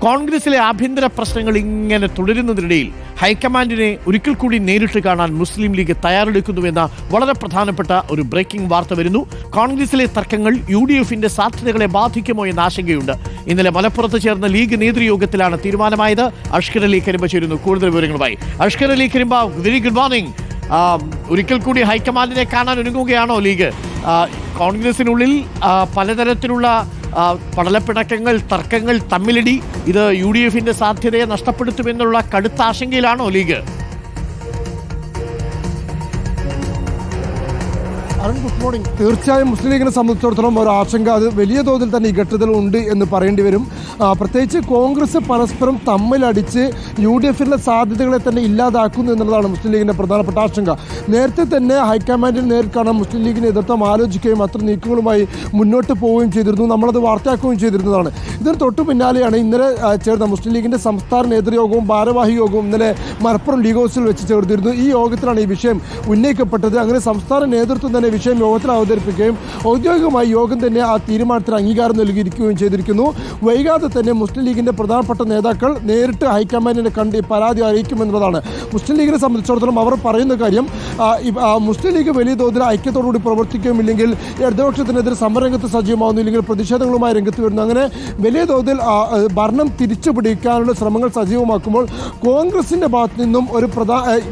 കോൺഗ്രസിലെ ആഭ്യന്തര പ്രശ്നങ്ങൾ ഇങ്ങനെ തുടരുന്നതിനിടയിൽ ഹൈക്കമാൻഡിനെ ഒരിക്കൽ കൂടി നേരിട്ട് കാണാൻ മുസ്ലിം ലീഗ് തയ്യാറെടുക്കുന്നുവെന്ന വളരെ പ്രധാനപ്പെട്ട ഒരു ബ്രേക്കിംഗ് വാർത്ത വരുന്നു. കോൺഗ്രസിലെ തർക്കങ്ങൾ UDFന്റെ സാധ്യതകളെ ബാധിക്കുമോ എന്ന ആശങ്കയുണ്ട്. ഇന്നലെ മലപ്പുറത്ത് ചേർന്ന ലീഗ് നേതൃയോഗത്തിലാണ് തീരുമാനമായത്. അഷ്കർ അലി കരിമ്പ ചേരുന്നു കൂടുതൽ വിവരങ്ങളുമായി. Ashkar Ali Karimba, very good morning. ഒരിക്കൽ കൂടി ഹൈക്കമാൻഡിനെ കാണാൻ ഒരുങ്ങുകയാണോ ലീഗ്? കോൺഗ്രസിനുള്ളിൽ പലതരത്തിലുള്ള പടലപ്പിണക്കങ്ങൾ, തർക്കങ്ങൾ, തമ്മിലടി, ഇത് UDFന്റെ സാധ്യതയെ നഷ്ടപ്പെടുത്തുമെന്നുള്ള കടുത്ത ആശങ്കയിലാണോ ലീഗ്? Good morning. തീർച്ചയായും മുസ്ലിം ലീഗിനെ സംബന്ധിച്ചിടത്തോളം ഒരു ആശങ്ക അത് വലിയ തോതിൽ തന്നെ ഈ ഘട്ടത്തിൽ ഉണ്ട് എന്ന് പറയേണ്ടി വരും. പ്രത്യേകിച്ച് കോൺഗ്രസ് പരസ്പരം തമ്മിലടിച്ച് UDFന്റെ സാധ്യതകളെ തന്നെ ഇല്ലാതാക്കുന്നു എന്നുള്ളതാണ് മുസ്ലിം ലീഗിന്റെ പ്രധാനപ്പെട്ട ആശങ്ക. നേരത്തെ തന്നെ ഹൈക്കമാൻഡിൽ നേരിൽ കാണാൻ മുസ്ലിം ലീഗിന് എതിർത്തം ആലോചിക്കുകയും അത്ര നീക്കങ്ങളുമായി മുന്നോട്ട് പോവുകയും ചെയ്തിരുന്നു. നമ്മളത് വാർത്തയാക്കുകയും ചെയ്തിരുന്നതാണ്. ഇതിന് തൊട്ടു പിന്നാലെയാണ് ഇന്നലെ ചേർന്ന മുസ്ലിം ലീഗിന്റെ സംസ്ഥാന നേതൃയോഗവും ഭാരവാഹി യോഗവും ഇന്നലെ മലപ്പുറം ലീഗ് ഹൗസിൽ വെച്ച് ചേർന്നിരുന്നു. ഈ യോഗത്തിലാണ് ഈ വിഷയം ഉന്നയിക്കപ്പെട്ടത്. അങ്ങനെ സംസ്ഥാന നേതൃത്വം തന്നെ വിഷയം യോഗത്തിൽ അവതരിപ്പിക്കുകയും ഔദ്യോഗികമായി യോഗം തന്നെ ആ തീരുമാനത്തിന് അംഗീകാരം നൽകിയിരിക്കുകയും ചെയ്തിരിക്കുന്നു. വൈകാതെ തന്നെ മുസ്ലിം ലീഗിന്റെ പ്രധാനപ്പെട്ട നേതാക്കൾ നേരിട്ട് ഹൈക്കമാൻഡിനെ കണ്ട് പരാതി അറിയിക്കുമെന്നുള്ളതാണ്. മുസ്ലിം ലീഗിനെ സംബന്ധിച്ചിടത്തോളം അവർ പറയുന്ന കാര്യം, മുസ്ലിം ലീഗ് വലിയ തോതിൽ ഐക്യത്തോടുകൂടി പ്രവർത്തിക്കുകയും ഇല്ലെങ്കിൽ ഇടതുപക്ഷത്തിനെതിരെ സമരരംഗത്ത് സജീവമാകുന്നില്ലെങ്കിൽ പ്രതിഷേധങ്ങളുമായി രംഗത്ത് വരുന്നു. അങ്ങനെ വലിയ തോതിൽ ഭരണം തിരിച്ചുപിടിക്കാനുള്ള ശ്രമങ്ങൾ സജീവമാക്കുമ്പോൾ കോൺഗ്രസിന്റെ ഭാഗത്തു നിന്നും ഒരു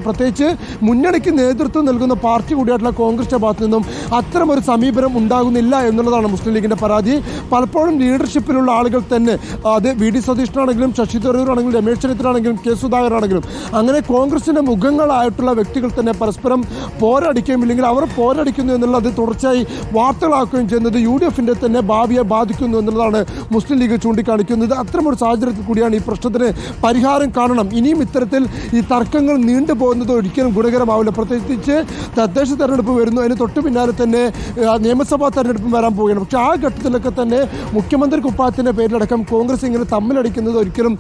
പ്രത്യേകിച്ച് മുന്നണിക്ക് നേതൃത്വം നൽകുന്ന പാർട്ടി കൂടിയായിട്ടുള്ള കോൺഗ്രസിന്റെ ഭാഗത്തു നിന്നും അത്തരം ഒരു സമീപനം ഉണ്ടാകുന്നില്ല എന്നുള്ളതാണ് മുസ്ലിം ലീഗിന്റെ പരാതി. പലപ്പോഴും ലീഡർഷിപ്പിലുള്ള ആളുകൾ തന്നെ, അത് VD സതീശനാണെങ്കിലും ശശി തരൂരാണെങ്കിലും രമേശ് ചെന്നിത്തലാണെങ്കിലും K സുധാകരനാണെങ്കിലും അങ്ങനെ കോൺഗ്രസിന്റെ മുഖങ്ങളായിട്ടുള്ള വ്യക്തികൾ തന്നെ പരസ്പരം പോരടിക്കുകയും ഇല്ലെങ്കിൽ അവർ പോരടിക്കുന്നു എന്നുള്ളത് തുടർച്ചയായി വാർത്തകളാക്കുകയും ചെയ്യുന്നത് UDFന്റെ തന്നെ ഭാവിയെ ബാധിക്കുന്നു എന്നുള്ളതാണ് മുസ്ലിം ലീഗ് ചൂണ്ടിക്കാണിക്കുന്നത്. അത്തരമൊരു സാഹചര്യത്തിൽ കൂടിയാണ് ഈ പ്രശ്നത്തിന് പരിഹാരം കാണണം. ഇനിയും ഇത്തരത്തിൽ ഈ തർക്കങ്ങൾ നീണ്ടുപോകുന്നത് ഒരിക്കലും ഗുണകരമാവില്ല. പ്രത്യേകിച്ച് തദ്ദേശ തെരഞ്ഞെടുപ്പ് വരുന്നു, അതിന് തൊട്ട് പിന്നാലെ തന്നെ നിയമസഭാ തെരഞ്ഞെടുപ്പും വരാൻ പോവുകയാണ്. പക്ഷേ ആ ഘട്ടത്തിലൊക്കെ തന്നെ മുഖ്യമന്ത്രി കുപ്പായത്തിൻ്റെ പേരിലടക്കം കോൺഗ്രസ് ഇങ്ങനെ തമ്മിലടിക്കുന്നത് ഒരിക്കലും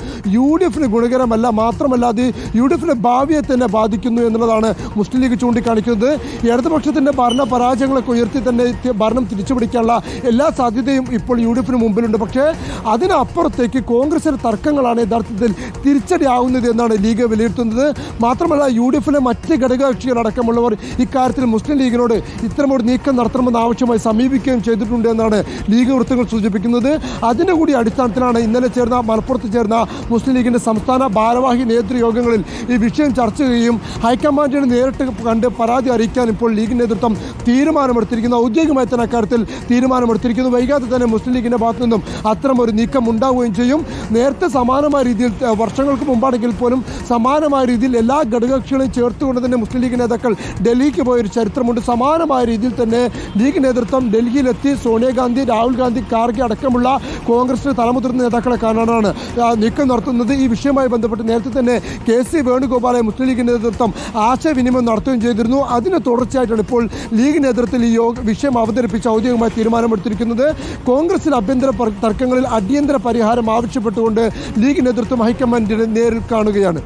UDFന് ഗുണകരമല്ല. മാത്രമല്ല അത് UDFന്റെ ഭാവിയെ തന്നെ ബാധിക്കുന്നു എന്നുള്ളതാണ് മുസ്ലിം ലീഗ് ചൂണ്ടിക്കാണിക്കുന്നത്. ഇടതുപക്ഷത്തിൻ്റെ ഭരണ പരാജയങ്ങളൊക്കെ ഉയർത്തി തന്നെ ഭരണം തിരിച്ചുപിടിക്കാനുള്ള എല്ലാ സാധ്യതയും ഇപ്പോൾ UDFന് മുമ്പിലുണ്ട്. പക്ഷേ അതിനപ്പുറത്തേക്ക് കോൺഗ്രസിൻ്റെ തർക്കങ്ങളാണ് യഥാർത്ഥത്തിൽ തിരിച്ചടിയാവുന്നത് എന്നാണ് ലീഗ് വിലയിരുത്തുന്നത്. മാത്രമല്ല UDFിലെ മറ്റ് ഘടകകക്ഷികളടക്കമുള്ളവർ ഇക്കാര്യത്തിൽ മുസ്ലിം ലീഗിനോട് ഇത്തരമൊരു നീക്കം നടത്തണമെന്ന് ആവശ്യമായി സമീപിക്കുകയും ചെയ്തിട്ടുണ്ട് എന്നാണ് ലീഗ് വൃത്തങ്ങൾ സൂചിപ്പിക്കുന്നത്. അതിൻ്റെ കൂടി അടിസ്ഥാനത്തിലാണ് ഇന്നലെ മലപ്പുറത്ത് ചേർന്ന മുസ്ലിം ലീഗിൻ്റെ സംസ്ഥാന ഭാരവാഹി നേതൃയോഗങ്ങളിൽ ഈ വിഷയം ചർച്ച ചെയ്യുകയും ഹൈക്കമാൻഡിനെ നേരിട്ട് കണ്ട് പരാതി അറിയിക്കാൻ ഇപ്പോൾ ലീഗ് നേതൃത്വം തീരുമാനമെടുത്തിരിക്കുന്നു. ഔദ്യോഗികമായി തന്നെ അക്കാര്യത്തിൽ തീരുമാനമെടുത്തിരിക്കുന്നു. വൈകാതെ തന്നെ മുസ്ലിം ലീഗിൻ്റെ ഭാഗത്തു നിന്നും അത്തരം ഒരു നീക്കം ഉണ്ടാവുകയും ചെയ്യും. നേരത്തെ സമാനമായ രീതിയിൽ വർഷങ്ങൾക്ക് മുമ്പാണെങ്കിൽ പോലും സമാനമായ രീതിയിൽ എല്ലാ ഘടകകക്ഷികളെയും ചേർത്തുകൊണ്ട് തന്നെ മുസ്ലിം ലീഗ് നേതാക്കൾ ഡൽഹിക്ക് പോയൊരു ചരിത്രമുണ്ട്. സമാനമായ രീതിയിൽ തന്നെ ലീഗ് നേതൃത്വം ഡൽഹിയിലെത്തി സോണിയാഗാന്ധി, രാഹുൽ ഗാന്ധി, ഖാർഗെ അടക്കമുള്ള കോൺഗ്രസിന്റെ തലമുതിർന്ന നേതാക്കളെ കാണാനാണ് നീക്കം നടത്തുന്നത്. ഈ വിഷയവുമായി ബന്ധപ്പെട്ട് നേരത്തെ തന്നെ KC വേണുഗോപാലെ മുസ്ലിം ലീഗ് നേതൃത്വം ആശയവിനിമയം നടത്തുകയും ചെയ്തിരുന്നു. അതിന് തുടർച്ചയായിട്ടാണ് ഇപ്പോൾ ലീഗ് നേതൃത്വത്തിൽ ഈ വിഷയം അവതരിപ്പിച്ച് ഔദ്യോഗികമായി തീരുമാനമെടുത്തിരിക്കുന്നത്. കോൺഗ്രസിൽ ആഭ്യന്തര തർക്കങ്ങളിൽ അടിയന്തര പരിഹാരം ആവശ്യപ്പെട്ടുകൊണ്ട് ലീഗ് നേതൃത്വം ഹൈക്കമാൻഡിനെ നേരിൽ കാണുകയാണ്.